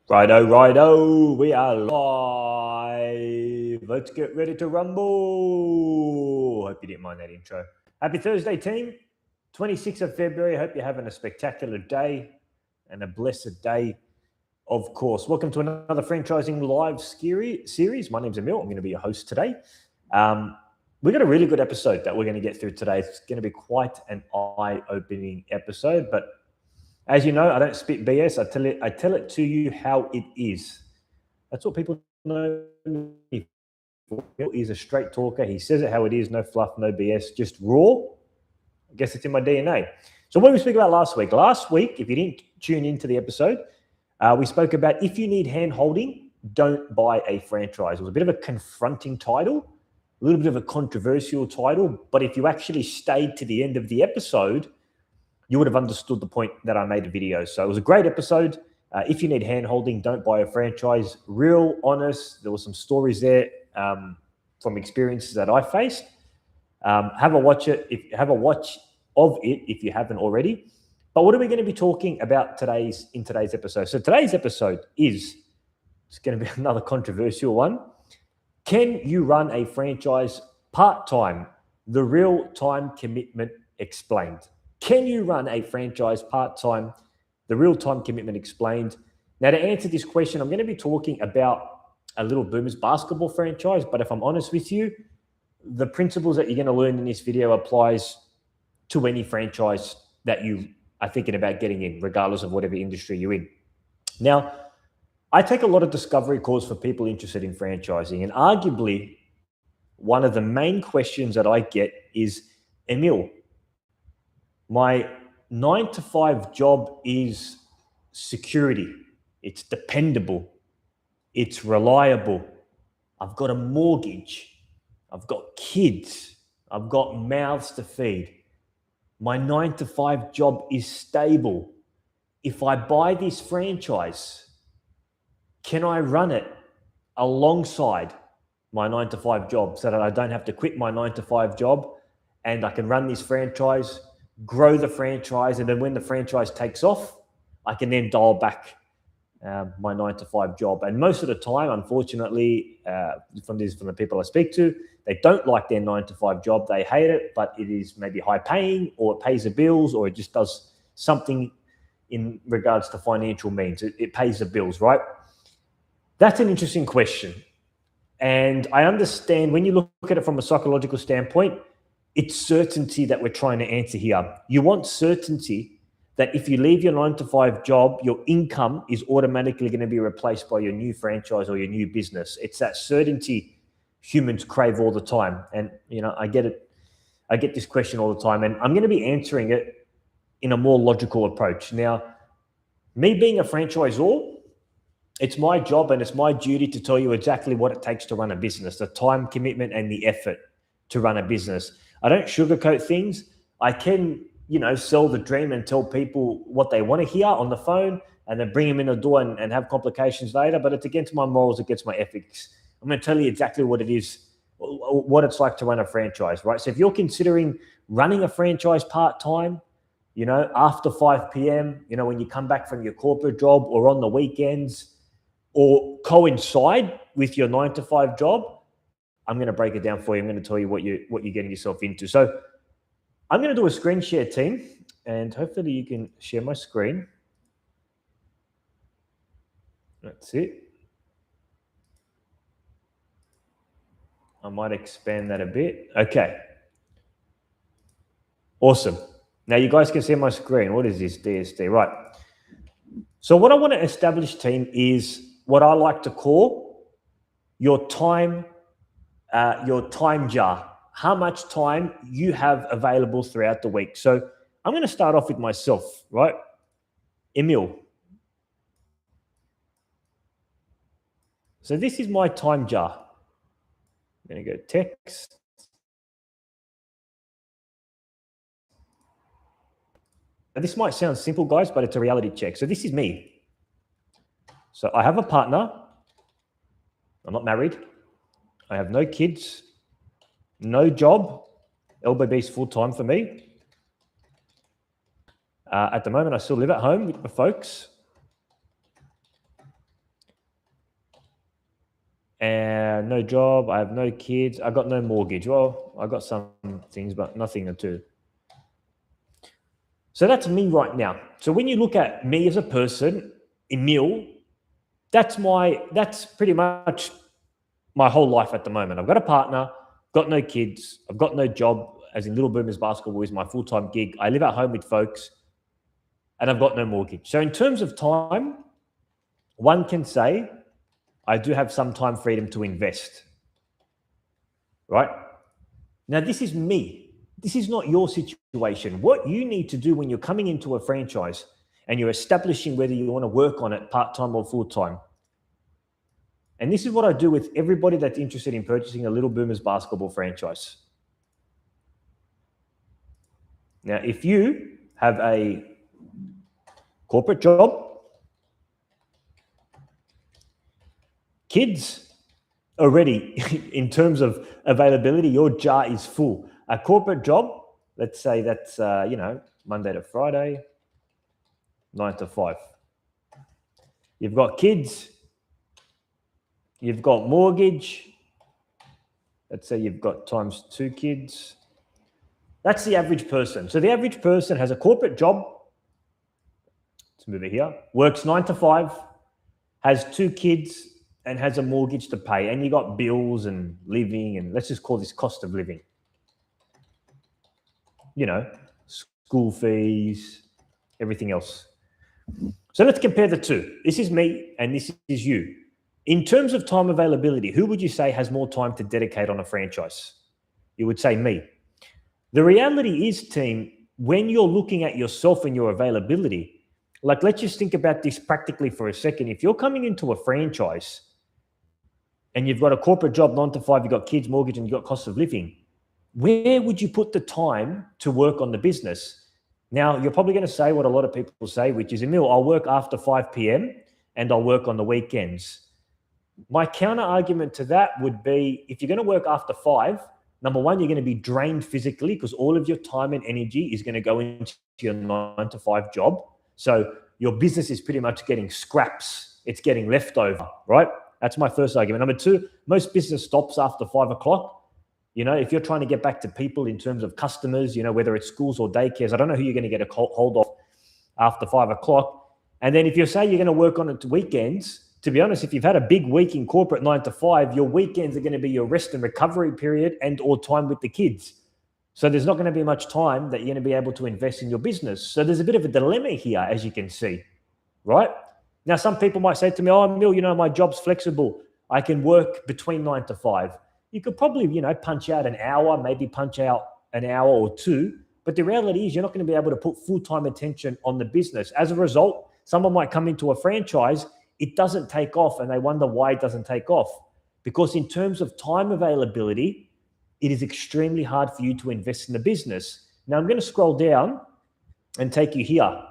Righto, we are live. Let's get ready to rumble. Hope you didn't mind that intro. Happy Thursday, team. 26th of February. Hope you're having a spectacular day and a blessed day, of course. Welcome to another franchising live series. My name's Emil. I'm going to be your host today. We've got a really good episode that we're going to get through today. It's going to be quite an eye-opening episode, but as you know, I don't spit BS. I tell it to you how it is. That's what people know me for. He's a straight talker. He says it how it is. No fluff, no BS, just raw. I guess it's in my DNA. So what did we speak about last week? Last week, if you didn't tune into the episode, we spoke about if you need hand-holding, don't buy a franchise. It was a bit of a confronting title, a little bit of a controversial title, but if you actually stayed to the end of the episode, you would have understood the point that I made a video. So it was a great episode. If you need hand-holding, don't buy a franchise. Real, honest. There were some stories there from experiences that I faced. Have a watch of it if you haven't already. But what are we going to be talking about in today's episode? So today's episode it's going to be another controversial one. Can you run a franchise part-time? The real time commitment explained. Can you run a franchise part-time? The real time commitment explained. Now, to answer this question, I'm going to be talking about a Little Boomers basketball franchise, but if I'm honest with you, the principles that you're going to learn in this video applies to any franchise that you are thinking about getting in, regardless of whatever industry you're in. Now, I take a lot of discovery calls for people interested in franchising, and arguably one of the main questions that I get is, Emil, my 9-to-5 job is security. It's dependable. It's reliable. I've got a mortgage. I've got kids. I've got mouths to feed. My 9-to-5 job is stable. If I buy this franchise, can I run it alongside my 9-to-5 job so that I don't have to quit my 9-to-5 job and I can run this franchise, grow the franchise, and then when the franchise takes off, I can then dial back my 9-to-5 job. And most of the time, unfortunately, from the people I speak to, they don't like their 9-to-5 job. They hate it, but it is maybe high paying, or it pays the bills, or it just does something in regards to financial means. It pays the bills, right? That's an interesting question. And I understand when you look at it from a psychological standpoint, it's certainty that we're trying to answer here. You want certainty that if you leave your 9-to-5 job, your income is automatically going to be replaced by your new franchise or your new business. It's that certainty humans crave all the time. And, I get it. I get this question all the time, and I'm going to be answering it in a more logical approach. Now, me being a franchisor, it's my job and it's my duty to tell you exactly what it takes to run a business, the time commitment and the effort to run a business. I don't sugarcoat things. I can, sell the dream and tell people what they want to hear on the phone and then bring them in the door and have complications later, but it's against my morals, against my ethics. I'm going to tell you exactly what it is, what it's like to run a franchise, right? So if you're considering running a franchise part-time, after 5 p.m., when you come back from your corporate job or on the weekends or coincide with your 9-to-5 job, I'm going to break it down for you. I'm going to tell you what you're getting yourself into. So I'm going to do a screen share, team, and hopefully you can share my screen. That's it. I might expand that a bit. Okay. Awesome. Now you guys can see my screen. What is this DSD? Right. So what I want to establish, team, is what I like to call your time jar. How much time you have available throughout the week. So I'm going to start off with myself, right? Emil. So this is my time jar. I'm going to go text. Now, this might sound simple, guys, but it's a reality check. So this is me. So I have a partner. I'm not married. I have no kids, no job. LBB is full-time for me. At the moment, I still live at home with my folks. And no job. I have no kids. I got no mortgage. Well, I got some things, but nothing or two. So that's me right now. So when you look at me as a person, Emil, that's pretty much my whole life at the moment. I've got a partner, got no kids, I've got no job, as in Little Boomers Basketball is my full-time gig. I live at home with folks, and I've got no mortgage. So in terms of time, one can say I do have some time freedom to invest, right? Now, this is me. This is not your situation. What you need to do when you're coming into a franchise and you're establishing whether you want to work on it part-time or full-time, and this is what I do with everybody that's interested in purchasing a Little Boomers Basketball franchise. Now, if you have a corporate job, kids already, in terms of availability, your jar is full. A corporate job, let's say that's, Monday to Friday, 9 to 5. You've got kids, you've got mortgage. Let's say you've got times 2 kids. That's the average person. So the average person has a corporate job. Let's move it here. Works 9 to 5, has 2 kids, and has a mortgage to pay. And you got bills and living, and let's just call this cost of living. School fees, everything else. So let's compare the two. This is me and this is you. In terms of time availability, who would you say has more time to dedicate on a franchise? You would say me. The reality is, team, when you're looking at yourself and your availability, like let's just think about this practically for a second. If you're coming into a franchise and you've got a corporate job, 9 to 5, you've got kids, mortgage, and you've got cost of living, where would you put the time to work on the business? Now, you're probably going to say what a lot of people say, which is, Emil, I'll work after 5 p.m. and I'll work on the weekends. My counter argument to that would be, if you're going to work after 5, number one, you're going to be drained physically because all of your time and energy is going to go into your 9 to 5 job. So your business is pretty much getting scraps. It's getting leftover, right? That's my first argument. Number two, most business stops after 5 o'clock. If you're trying to get back to people in terms of customers, whether it's schools or daycares, I don't know who you're going to get a hold of after 5 o'clock. And then if you say you're going to work on it to weekends, to be honest, if you've had a big week in corporate 9 to 5, your weekends are going to be your rest and recovery period and or time with the kids. So there's not going to be much time that you're going to be able to invest in your business. So there's a bit of a dilemma here, as you can see, right? Now, some people might say to me, oh, Emil, my job's flexible. I can work between 9 to 5. You could probably, punch out an hour, maybe punch out an hour or 2. But the reality is you're not going to be able to put full-time attention on the business. As a result, someone might come into a franchise, it doesn't take off, and they wonder why it doesn't take off. Because in terms of time availability, it is extremely hard for you to invest in the business. Now, I'm going to scroll down and take you here.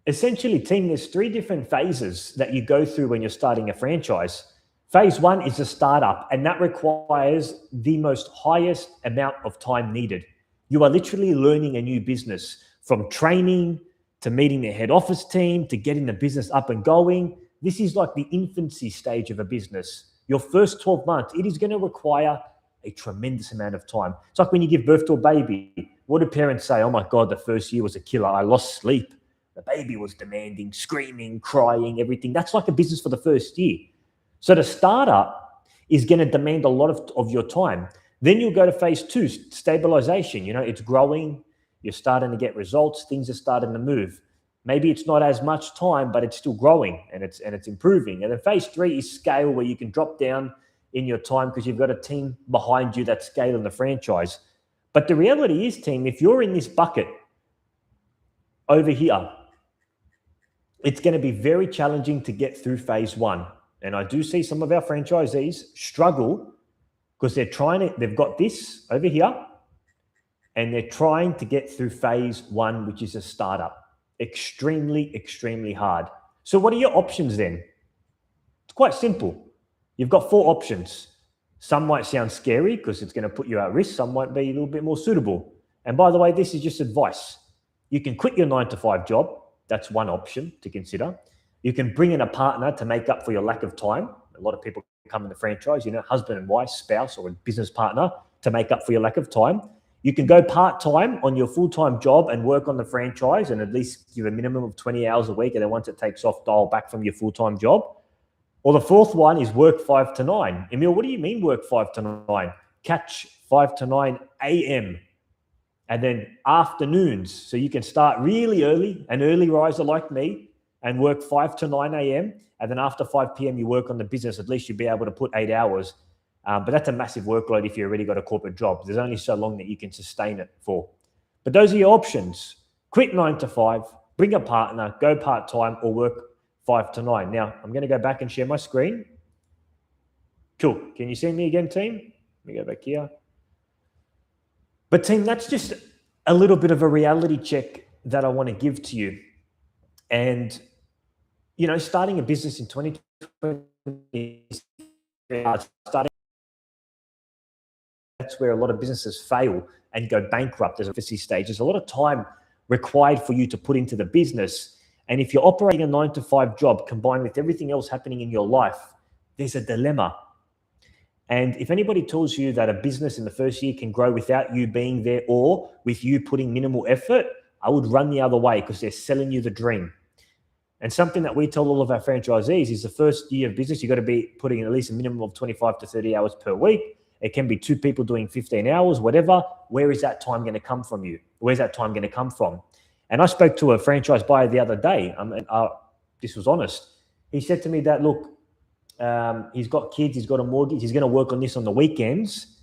Essentially, team, there's 3 different phases that you go through when you're starting a franchise. Phase 1 is a startup, and that requires the most highest amount of time needed. You are literally learning a new business, from training to meeting the head office team to getting the business up and going. This is like the infancy stage of a business. Your first 12 months, it is going to require a tremendous amount of time. It's like when you give birth to a baby. What do parents say? Oh my God, the first year was a killer. I lost sleep. The baby was demanding, screaming, crying, everything. That's like a business for the first year. So the startup is going to demand a lot of your time. Then you'll go to phase 2, stabilisation. It's growing. You're starting to get results. Things are starting to move. Maybe it's not as much time, but it's still growing and it's improving. And then phase 3 is scale, where you can drop down in your time because you've got a team behind you that's scaling the franchise. But the reality is, team, if you're in this bucket over here, it's going to be very challenging to get through phase 1. And I do see some of our franchisees struggle because they've got this over here and they're trying to get through phase 1, which is a startup. Extremely, extremely hard. So what are your options then? It's quite simple. You've got 4 options. Some might sound scary because it's going to put you at risk. Some might be a little bit more suitable. And by the way, this is just advice. You can quit your 9 to 5 job. That's one option to consider. You can bring in a partner to make up for your lack of time. A lot of people becoming the franchise, husband and wife, spouse, or a business partner to make up for your lack of time. You can go part-time on your full-time job and work on the franchise and at least give a minimum of 20 hours a week. And then once it takes off, dial back from your full-time job. Or the fourth one is work 5 to 9. Emil, what do you mean work 5 to 9? Catch 5 to 9 a.m. and then afternoons. So you can start really early, an early riser like me, and work 5 to 9 a.m. And then after 5 p.m., you work on the business. At least you'll be able to put 8 hours. But that's a massive workload if you've already got a corporate job. There's only so long that you can sustain it for. But those are your options. Quit 9 to 5, bring a partner, go part-time, or work 5 to 9. Now, I'm going to go back and share my screen. Cool. Can you see me again, team? Let me go back here. But team, that's just a little bit of a reality check that I want to give to you. And, starting a business in 2020 is that's where a lot of businesses fail and go bankrupt as a infancy stage. There's a lot of time required for you to put into the business. And if you're operating a 9 to 5 job combined with everything else happening in your life, there's a dilemma. And if anybody tells you that a business in the first year can grow without you being there or with you putting minimal effort, I would run the other way because they're selling you the dream. And something that we tell all of our franchisees is the first year of business, you've got to be putting in at least a minimum of 25 to 30 hours per week. It can be 2 people doing 15 hours, whatever. Where is that time going to come from you? Where's that time going to come from? And I spoke to a franchise buyer the other day. This was honest. He said to me that, look, he's got kids, he's got a mortgage, he's going to work on this on the weekends,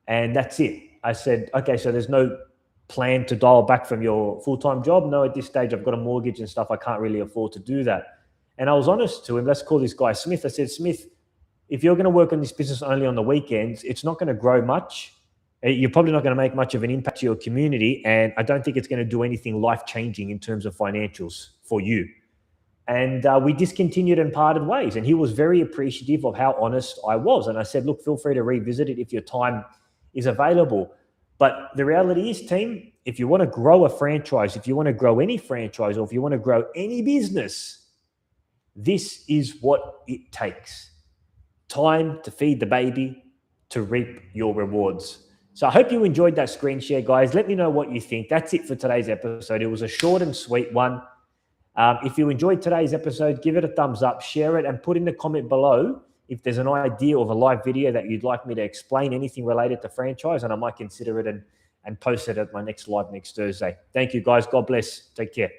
and that's it. I said, okay, so there's no plan to dial back from your full-time job? No, at this stage, I've got a mortgage and stuff. I can't really afford to do that. And I was honest to him. Let's call this guy Smith. I said, Smith, if you're going to work on this business only on the weekends, it's not going to grow much. You're probably not going to make much of an impact to your community. And I don't think it's going to do anything life-changing in terms of financials for you. And we discontinued and parted ways. And he was very appreciative of how honest I was. And I said, look, feel free to revisit it if your time is available. But the reality is, team, if you want to grow a franchise, if you want to grow any franchise, or if you want to grow any business, this is what it takes. Time to feed the baby, to reap your rewards. So I hope you enjoyed that screen share, guys. Let me know what you think. That's it for today's episode. It was a short and sweet one. If you enjoyed today's episode, give it a thumbs up, share it, and put in the comment below if there's an idea of a live video that you'd like me to explain anything related to franchise, and I might consider it and post it at my next live next Thursday. Thank you, guys. God bless. Take care.